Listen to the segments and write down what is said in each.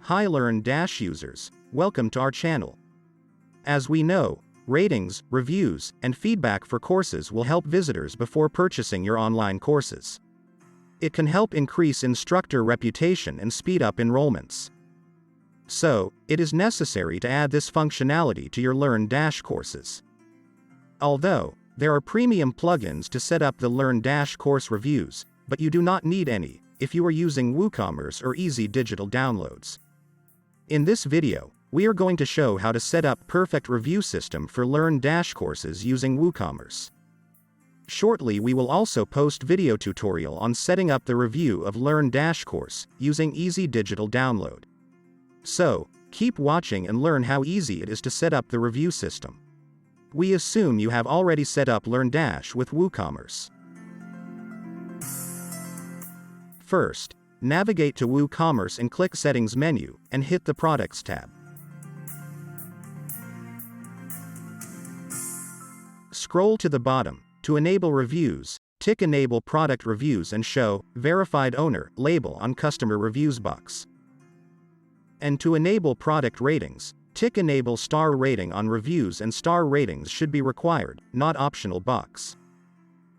Hi Learndash users, welcome to our channel. As we know, ratings, reviews, and feedback for courses will help visitors before purchasing your online courses. It can help increase instructor reputation and speed up enrollments. So, it is necessary to add this functionality to your Learndash courses. Although, there are premium plugins to set up the Learndash course reviews, but you do not need any if you are using Woocommerce or easy digital downloads. In this video, we are going to show how to set up perfect review system for Learndash courses using Woocommerce. Shortly we will also post video tutorial on setting up the review of Learndash course using easy digital download. So, keep watching and learn how easy it is to set up the review system. We assume you have already set up Learndash with Woocommerce. First, navigate to Woocommerce and click Settings menu, and hit the Products tab. Scroll to the bottom. To enable reviews, tick Enable Product Reviews and show Verified Owner label on Customer Reviews box. And to enable Product Ratings, tick Enable Star Rating on Reviews and Star Ratings should be required, not optional box.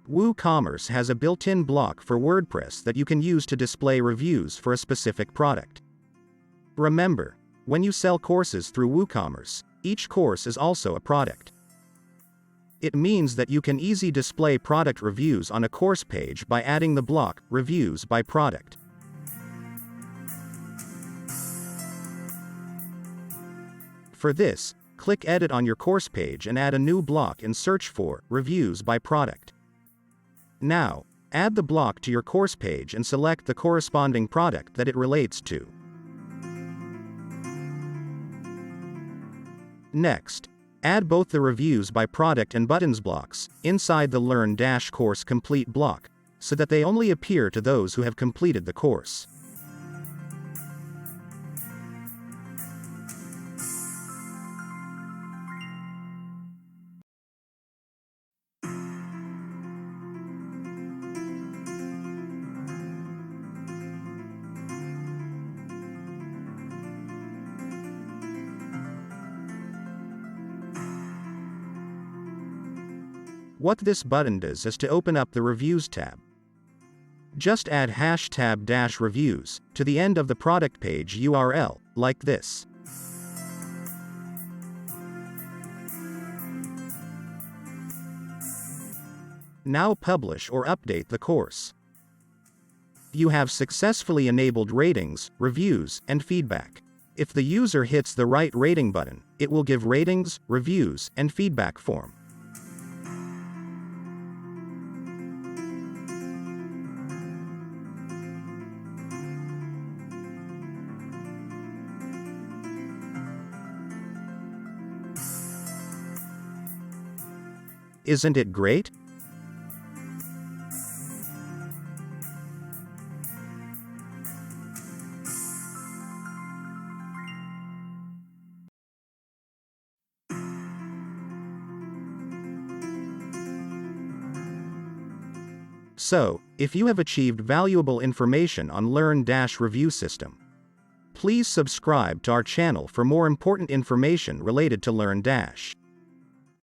Woocommerce has a built-in block for WordPress that you can use to display reviews for a specific product. Remember, when you sell courses through Woocommerce, each course is also a product. It means that you can easily display product reviews on a course page by adding the block Reviews by Product. For this, click Edit on your course page and add a new block and search for Reviews by Product. Now, add the block to your course page and select the corresponding product that it relates to. Next, add both the Reviews by Product and Buttons blocks inside the Learndash course complete block, so that they only appear to those who have completed the course. What this button does is to open up the Reviews tab. Just add #reviews to the end of the product page URL, like this. Now publish or update the course. You have successfully enabled ratings, reviews, and feedback. If the user hits the right rating button, it will give ratings, reviews, and feedback form. Isn't it great? So, if you have achieved valuable information on Learndash review system, please subscribe to our channel for more important information related to Learndash.